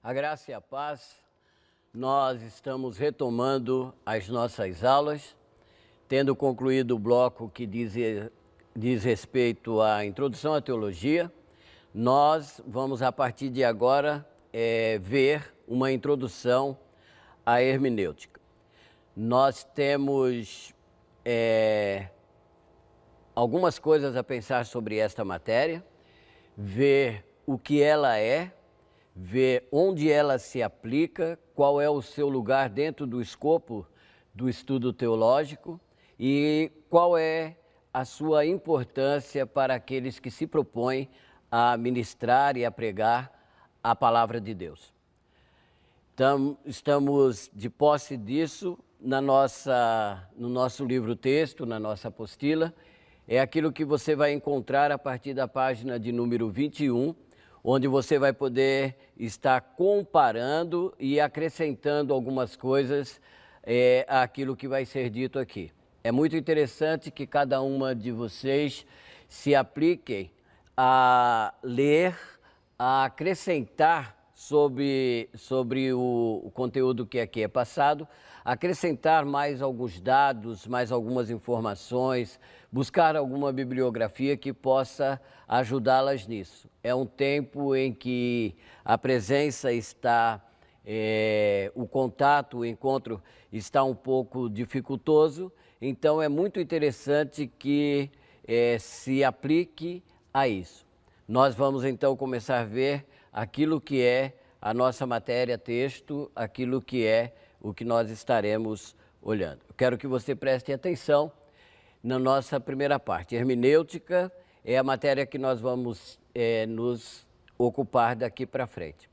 A graça e a paz, nós estamos retomando as nossas aulas, tendo concluído o bloco que diz respeito à introdução à teologia. Nós vamos, a partir de agora, ver uma introdução à hermenêutica. Nós temos algumas coisas a pensar sobre esta matéria, ver o que ela é, ver onde ela se aplica, qual é o seu lugar dentro do escopo do estudo teológico e qual é a sua importância para aqueles que se propõem a ministrar e a pregar a palavra de Deus. Então, estamos de posse disso no nosso livro-texto, na nossa apostila. É aquilo que você vai encontrar a partir da página de número 21, onde você vai poder estar comparando e acrescentando algumas coisas àquilo que vai ser dito aqui. É muito interessante que cada uma de vocês se apliquem a ler, a acrescentar sobre o conteúdo que aqui é passado, acrescentar mais alguns dados, mais algumas informações, buscar alguma bibliografia que possa ajudá-las nisso. É um tempo em que a presença está, o contato, o encontro está um pouco dificultoso, então é muito interessante que se aplique a isso. Nós vamos então começar a ver aquilo que é a nossa matéria texto, aquilo que é o que nós estaremos olhando. Eu quero que você preste atenção na nossa primeira parte. Hermenêutica é a matéria que nós vamos nos ocupar daqui para frente.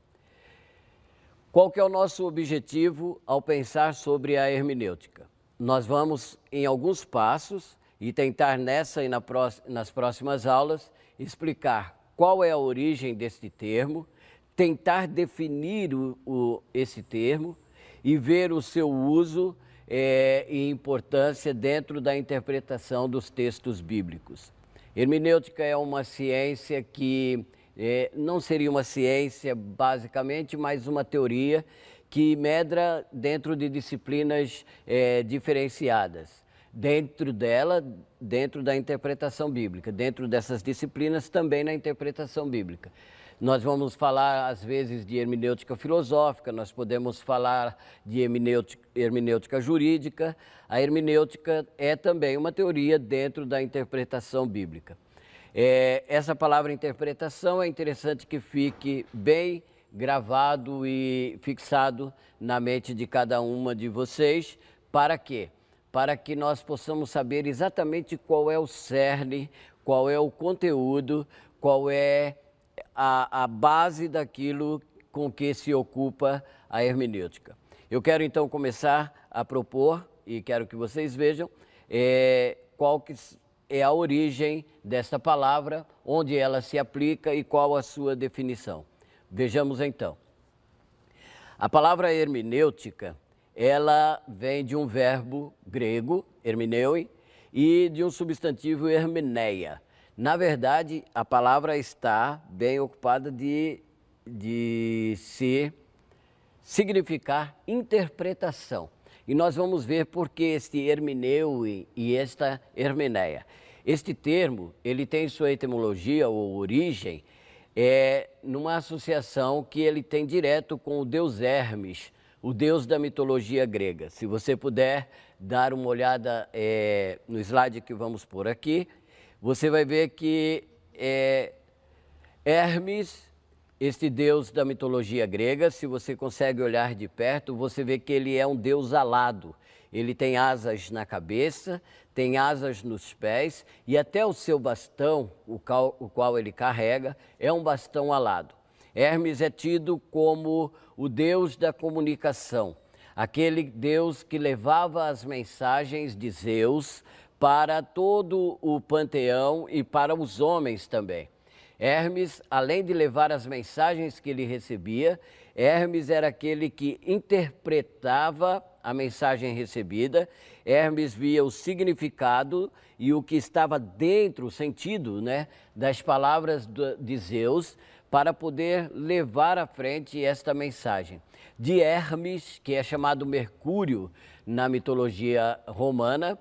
Qual que é o nosso objetivo ao pensar sobre a hermenêutica? Nós vamos, em alguns passos, e tentar nessa e nas próximas aulas, explicar qual é a origem deste termo, tentar definir esse termo e ver o seu uso e importância dentro da interpretação dos textos bíblicos. Hermenêutica é uma ciência que não seria uma ciência basicamente, mas uma teoria que medra dentro de disciplinas diferenciadas. Dentro dela, dentro da interpretação bíblica, dentro dessas disciplinas também na interpretação bíblica. Nós vamos falar, às vezes, de hermenêutica filosófica, nós podemos falar de hermenêutica jurídica. A hermenêutica é também uma teoria dentro da interpretação bíblica. Essa palavra interpretação é interessante que fique bem gravado e fixado na mente de cada uma de vocês. Para quê? Para que nós possamos saber exatamente qual é o cerne, qual é o conteúdo, qual é a base daquilo com que se ocupa a hermenêutica. Eu quero então começar a propor, e quero que vocês vejam, qual que é a origem desta palavra, onde ela se aplica e qual a sua definição. Vejamos então. A palavra hermenêutica, ela vem de um verbo grego, hermeneuin, e de um substantivo hermeneia. Na verdade, a palavra está bem ocupada de se significar interpretação. E nós vamos ver por que este hermeneuin e esta hermeneia. Este termo, ele tem sua etimologia ou origem numa associação que ele tem direto com o deus Hermes, o deus da mitologia grega. Se você puder dar uma olhada no slide que vamos pôr aqui, você vai ver que Hermes, este deus da mitologia grega, se você consegue olhar de perto, você vê que ele é um deus alado. Ele tem asas na cabeça, tem asas nos pés e até o seu bastão, o qual ele carrega, é um bastão alado. Hermes é tido como o deus da comunicação, aquele deus que levava as mensagens de Zeus para todo o panteão e para os homens também. Hermes, além de levar as mensagens que ele recebia, Hermes era aquele que interpretava a mensagem recebida. Hermes via o significado e o que estava dentro, o sentido, das palavras de Zeus, para poder levar à frente esta mensagem. De Hermes, que é chamado Mercúrio na mitologia romana,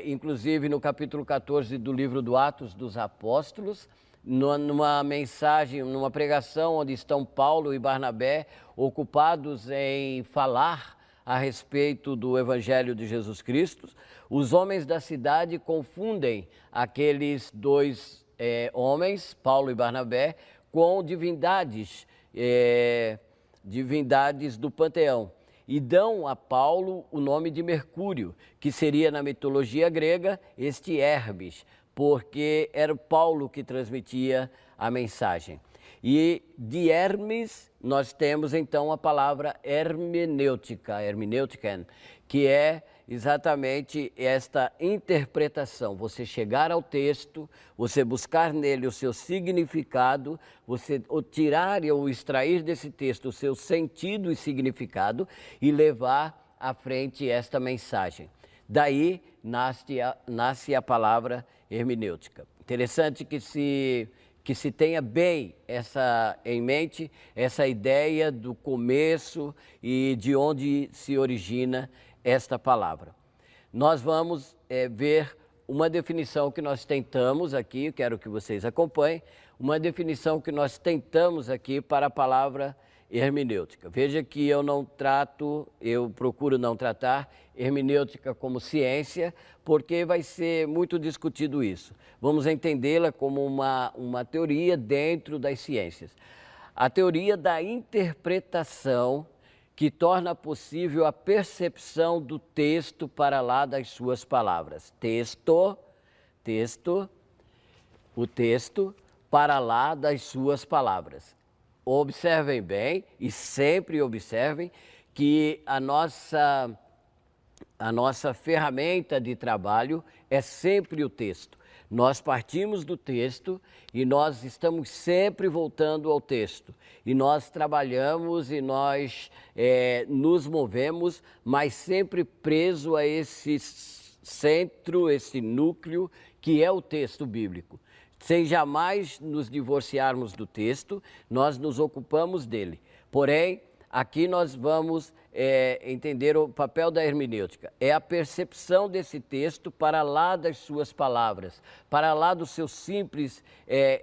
inclusive no capítulo 14 do livro do Atos dos Apóstolos, numa mensagem, numa pregação onde estão Paulo e Barnabé ocupados em falar a respeito do Evangelho de Jesus Cristo, os homens da cidade confundem aqueles dois homens, Paulo e Barnabé, com divindades do panteão, e dão a Paulo o nome de Mercúrio, que seria na mitologia grega este Hermes, porque era Paulo que transmitia a mensagem. E de Hermes nós temos então a palavra hermenêutica, hermenêutiken, que é exatamente esta interpretação. Você chegar ao texto, você buscar nele o seu significado, você tirar ou extrair desse texto o seu sentido e significado e levar à frente esta mensagem. Daí nasce a palavra hermenêutica. Interessante que se tenha bem em mente essa ideia do começo e de onde se origina esta palavra. Nós vamos ver uma definição que nós tentamos aqui, quero que vocês acompanhem, uma definição que nós tentamos aqui para a palavra hermenêutica. Veja que eu procuro não tratar hermenêutica como ciência, porque vai ser muito discutido isso. Vamos entendê-la como uma teoria dentro das ciências. A teoria da interpretação que torna possível a percepção do texto para lá das suas palavras. O texto para lá das suas palavras. Observem bem e sempre observem que a nossa ferramenta de trabalho é sempre o texto. Nós partimos do texto e nós estamos sempre voltando ao texto. E nós trabalhamos e nós nos movemos, mas sempre preso a esse centro, esse núcleo que é o texto bíblico. Sem jamais nos divorciarmos do texto, nós nos ocupamos dele. Porém, aqui nós vamos entender o papel da hermenêutica. É a percepção desse texto para lá das suas palavras, para lá do seu simples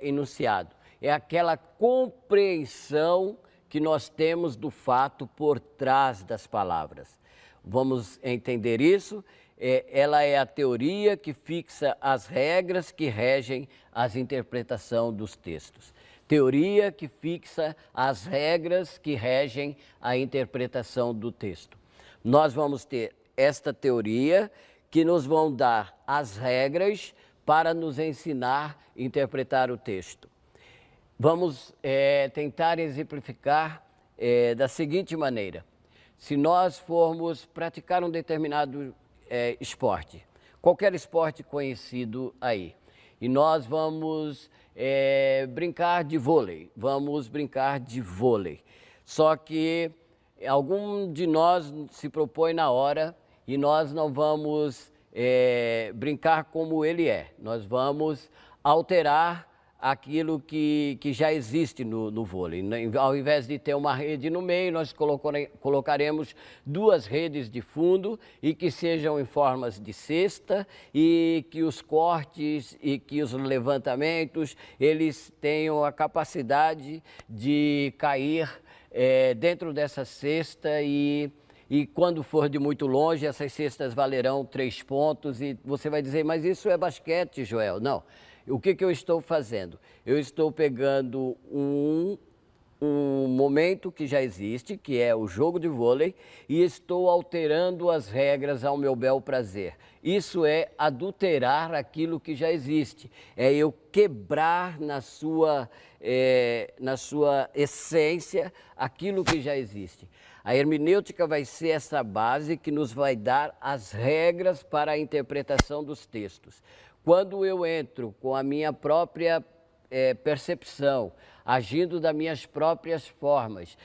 enunciado. É aquela compreensão que nós temos do fato por trás das palavras. Vamos entender isso? Ela é a teoria que fixa as regras que regem a interpretação dos textos. Teoria que fixa as regras que regem a interpretação do texto. Nós vamos ter esta teoria que nos vão dar as regras para nos ensinar a interpretar o texto. Vamos tentar exemplificar da seguinte maneira. Se nós formos praticar um determinado esporte, qualquer esporte conhecido aí, e nós vamos brincar de vôlei, Só que algum de nós se propõe na hora e nós não vamos brincar como ele é. Nós vamos alterar aquilo que já existe no vôlei. Ao invés de ter uma rede no meio, nós colocaremos duas redes de fundo e que sejam em formas de cesta e que os cortes e que os levantamentos, eles tenham a capacidade de cair dentro dessa cesta e quando for de muito longe, essas cestas valerão 3 pontos e você vai dizer, mas isso é basquete, Joel. Não. O que eu estou fazendo? Eu estou pegando um momento que já existe, que é o jogo de vôlei, e estou alterando as regras ao meu bel prazer. Isso é adulterar aquilo que já existe. É eu quebrar na sua essência aquilo que já existe. A hermenêutica vai ser essa base que nos vai dar as regras para a interpretação dos textos. Quando eu entro com a minha própria percepção, agindo das minhas próprias formas,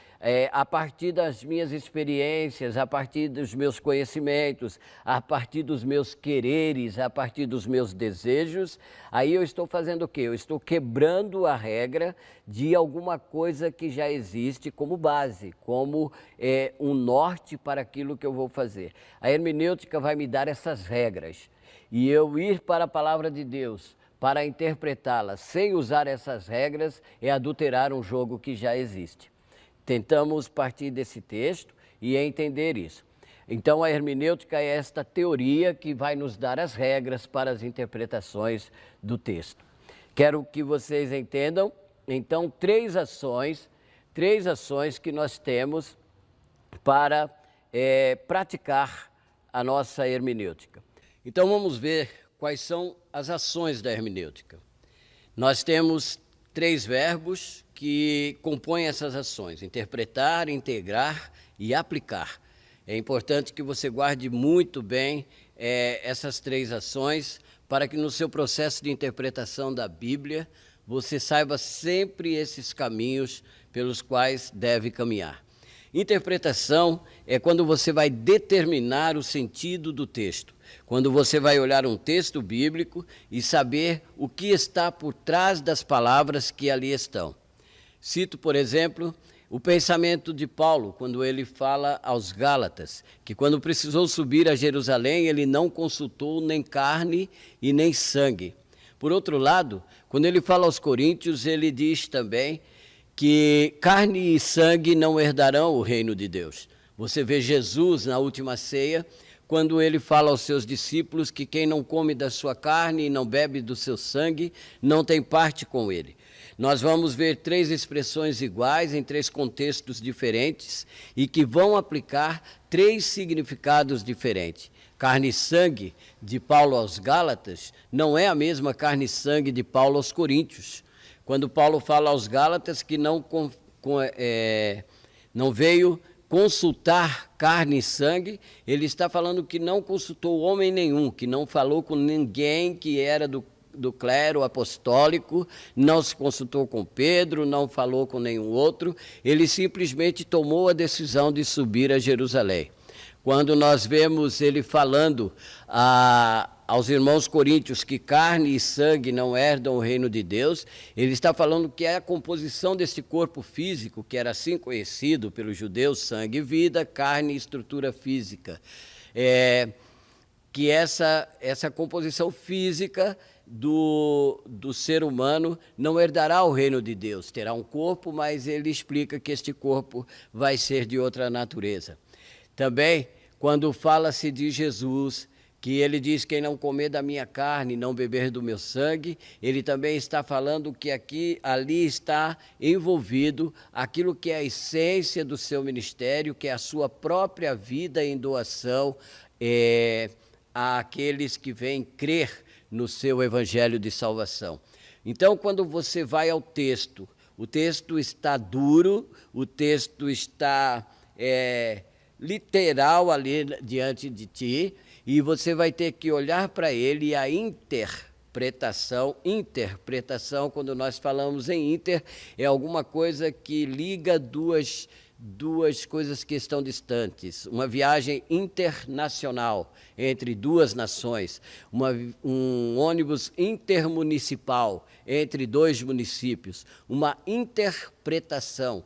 a partir das minhas experiências, a partir dos meus conhecimentos, a partir dos meus quereres, a partir dos meus desejos, aí eu estou fazendo o quê? Eu estou quebrando a regra de alguma coisa que já existe como base, como um norte para aquilo que eu vou fazer. A hermenêutica vai me dar essas regras e eu ir para a palavra de Deus para interpretá-la sem usar essas regras é adulterar um jogo que já existe. Tentamos partir desse texto e entender isso. Então, a hermenêutica é esta teoria que vai nos dar as regras para as interpretações do texto. Quero que vocês entendam, então, três ações que nós temos para praticar a nossa hermenêutica. Então, vamos ver quais são as ações da hermenêutica. Nós temos três verbos que compõem essas ações: interpretar, integrar e aplicar. É importante que você guarde muito bem essas três ações para que no seu processo de interpretação da Bíblia você saiba sempre esses caminhos pelos quais deve caminhar. Interpretação é quando você vai determinar o sentido do texto, quando você vai olhar um texto bíblico e saber o que está por trás das palavras que ali estão. Cito, por exemplo, o pensamento de Paulo, quando ele fala aos Gálatas, que quando precisou subir a Jerusalém, ele não consultou nem carne e nem sangue. Por outro lado, quando ele fala aos Coríntios, ele diz também que carne e sangue não herdarão o reino de Deus. Você vê Jesus na última ceia, quando ele fala aos seus discípulos que quem não come da sua carne e não bebe do seu sangue, não tem parte com ele. Nós vamos ver três expressões iguais em três contextos diferentes e que vão aplicar três significados diferentes. Carne e sangue de Paulo aos Gálatas não é a mesma carne e sangue de Paulo aos Coríntios. Quando Paulo fala aos Gálatas que não veio consultar carne e sangue, ele está falando que não consultou homem nenhum, que não falou com ninguém que era do clero apostólico, não se consultou com Pedro, não falou com nenhum outro, ele simplesmente tomou a decisão de subir a Jerusalém. Quando nós vemos ele falando aos irmãos coríntios que carne e sangue não herdam o reino de Deus, ele está falando que é a composição desse corpo físico, que era assim conhecido pelos judeus, sangue e vida, carne e estrutura física. Que essa composição física do ser humano não herdará o reino de Deus. Terá um corpo, mas ele explica que este corpo vai ser de outra natureza. Também, quando fala-se de Jesus, que ele diz: quem não comer da minha carne, não beber do meu sangue, ele também está falando que ali está envolvido aquilo que é a essência do seu ministério, que é a sua própria vida em doação àqueles que vêm crer no seu evangelho de salvação. Então, quando você vai ao texto, o texto está duro, o texto está literal ali diante de ti, e você vai ter que olhar para ele e a interpretação, quando nós falamos em é alguma coisa que liga duas coisas que estão distantes, uma viagem internacional entre duas nações, um ônibus intermunicipal entre dois municípios, uma interpretação,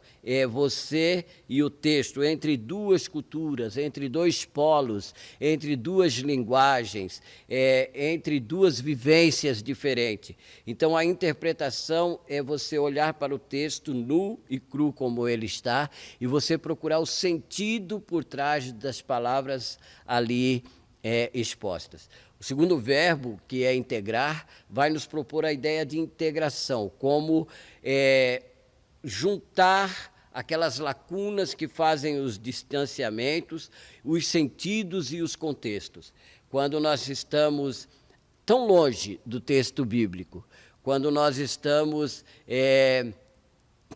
você e o texto, entre duas culturas, entre dois polos, entre duas linguagens, entre duas vivências diferentes. Então, a interpretação é você olhar para o texto nu e cru como ele está e você procurar o sentido por trás das palavras ali expostas. O segundo verbo, que é integrar, vai nos propor a ideia de integração, como juntar aquelas lacunas que fazem os distanciamentos, os sentidos e os contextos. Quando nós estamos tão longe do texto bíblico, quando nós estamos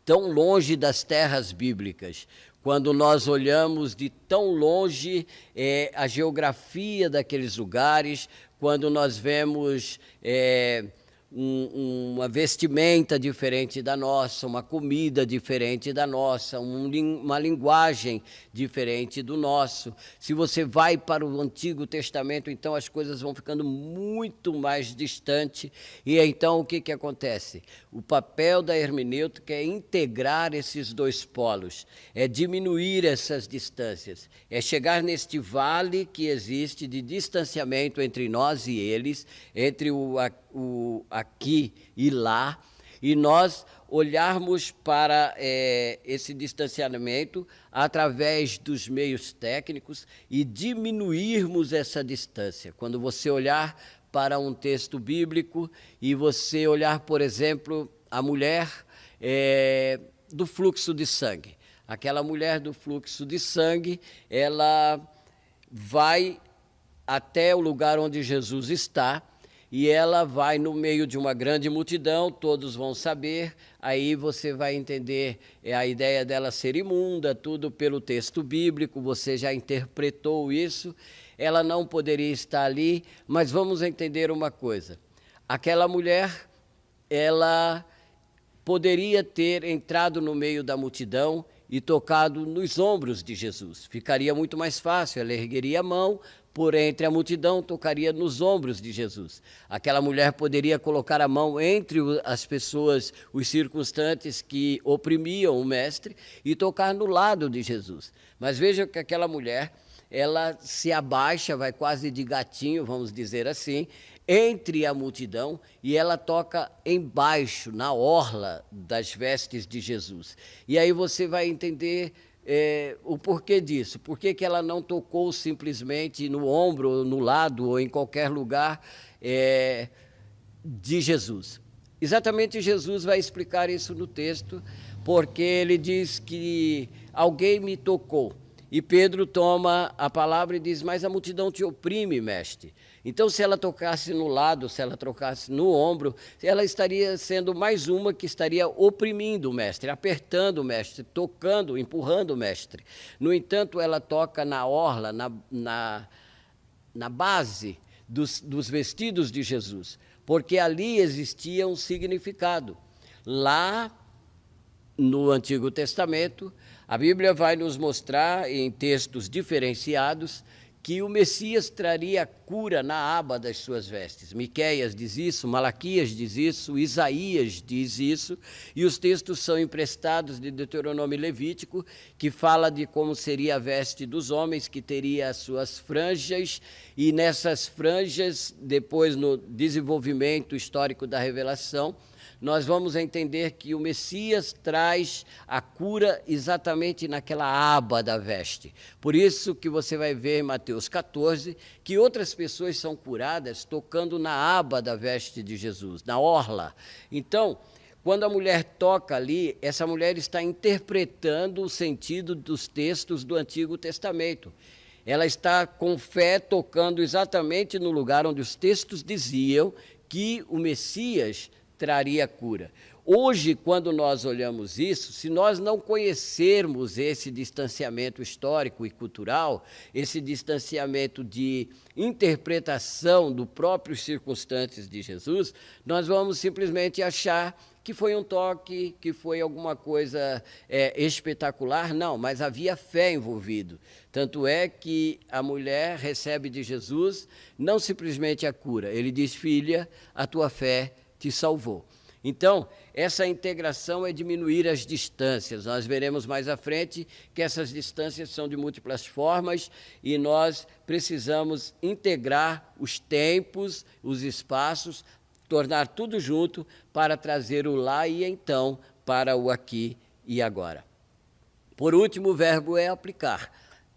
tão longe das terras bíblicas, quando nós olhamos de tão longe a geografia daqueles lugares, quando nós vemos uma vestimenta diferente da nossa, uma comida diferente da nossa, uma linguagem diferente do nosso. Se você vai para o Antigo Testamento, então as coisas vão ficando muito mais distantes. E então o que acontece? O papel da hermenêutica é integrar esses dois polos, é diminuir essas distâncias, é chegar neste vale que existe de distanciamento entre nós e eles, entre o aqui e lá, e nós olharmos para esse distanciamento através dos meios técnicos e diminuirmos essa distância. Quando você olhar para um texto bíblico e você olhar, por exemplo, a mulher do fluxo de sangue. Aquela mulher do fluxo de sangue, ela vai até o lugar onde Jesus está, e ela vai no meio de uma grande multidão, todos vão saber, aí você vai entender a ideia dela ser imunda, tudo pelo texto bíblico, você já interpretou isso, ela não poderia estar ali, mas vamos entender uma coisa, aquela mulher, ela poderia ter entrado no meio da multidão e tocado nos ombros de Jesus, ficaria muito mais fácil, ela ergueria a mão, por entre a multidão, tocaria nos ombros de Jesus. Aquela mulher poderia colocar a mão entre as pessoas, os circunstantes que oprimiam o mestre, e tocar no lado de Jesus. Mas veja que aquela mulher, ela se abaixa, vai quase de gatinho, vamos dizer assim, entre a multidão, e ela toca embaixo, na orla das vestes de Jesus. E aí você vai entender o porquê disso, por que ela não tocou simplesmente no ombro, ou no lado, ou em qualquer lugar de Jesus. Exatamente Jesus vai explicar isso no texto, porque ele diz que alguém me tocou. E Pedro toma a palavra e diz, mas a multidão te oprime, mestre. Então, se ela tocasse no lado, se ela tocasse no ombro, ela estaria sendo mais uma que estaria oprimindo o mestre, apertando o mestre, tocando, empurrando o mestre. No entanto, ela toca na orla, na base dos vestidos de Jesus, porque ali existia um significado. Lá, no Antigo Testamento, a Bíblia vai nos mostrar, em textos diferenciados, que o Messias traria cura na aba das suas vestes. Miqueias diz isso, Malaquias diz isso, Isaías diz isso, e os textos são emprestados de Deuteronômio e Levítico, que fala de como seria a veste dos homens, que teria as suas franjas, e nessas franjas, depois no desenvolvimento histórico da revelação, nós vamos entender que o Messias traz a cura exatamente naquela aba da veste. Por isso que você vai ver em Mateus 14, que outras pessoas são curadas tocando na aba da veste de Jesus, na orla. Então, quando a mulher toca ali, essa mulher está interpretando o sentido dos textos do Antigo Testamento. Ela está com fé tocando exatamente no lugar onde os textos diziam que o Messias traria cura. Hoje, quando nós olhamos isso, se nós não conhecermos esse distanciamento histórico e cultural, esse distanciamento de interpretação do próprios circunstantes de Jesus, nós vamos simplesmente achar que foi um toque, que foi alguma coisa espetacular. Não, mas havia fé envolvido. Tanto é que a mulher recebe de Jesus não simplesmente a cura. Ele diz, filha, a tua fé te salvou. Então, essa integração é diminuir as distâncias. Nós veremos mais à frente que essas distâncias são de múltiplas formas e nós precisamos integrar os tempos, os espaços, tornar tudo junto para trazer o lá e então para o aqui e agora. Por último, o verbo é aplicar.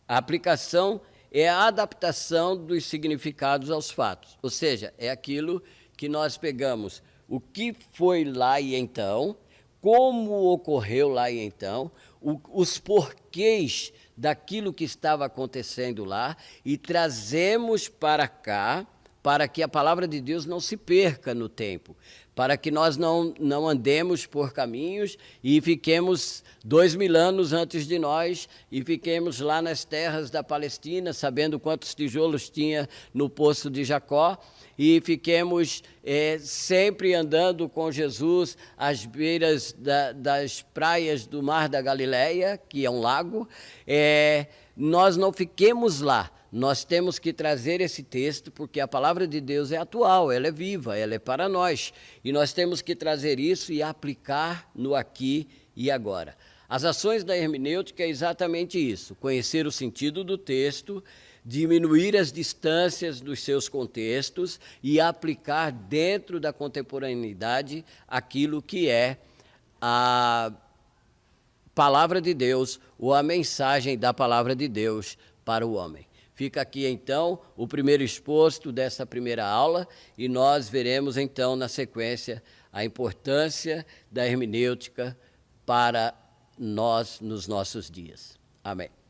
A aplicação é a adaptação dos significados aos fatos, ou seja, é aquilo que nós pegamos o que foi lá e então, como ocorreu lá e então, os porquês daquilo que estava acontecendo lá e trazemos para cá para que a palavra de Deus não se perca no tempo, para que nós não andemos por caminhos e fiquemos 2000 anos antes de nós e fiquemos lá nas terras da Palestina, sabendo quantos tijolos tinha no poço de Jacó, e fiquemos sempre andando com Jesus às beiras das praias do Mar da Galileia, que é um lago. Nós não fiquemos lá. Nós temos que trazer esse texto, porque a palavra de Deus é atual, ela é viva, ela é para nós. E nós temos que trazer isso e aplicar no aqui e agora. As ações da hermenêutica é exatamente isso: conhecer o sentido do texto, diminuir as distâncias dos seus contextos e aplicar dentro da contemporaneidade aquilo que é a palavra de Deus ou a mensagem da palavra de Deus para o homem. Fica aqui, então, o primeiro exposto dessa primeira aula e nós veremos, então, na sequência, a importância da hermenêutica para nós nos nossos dias. Amém.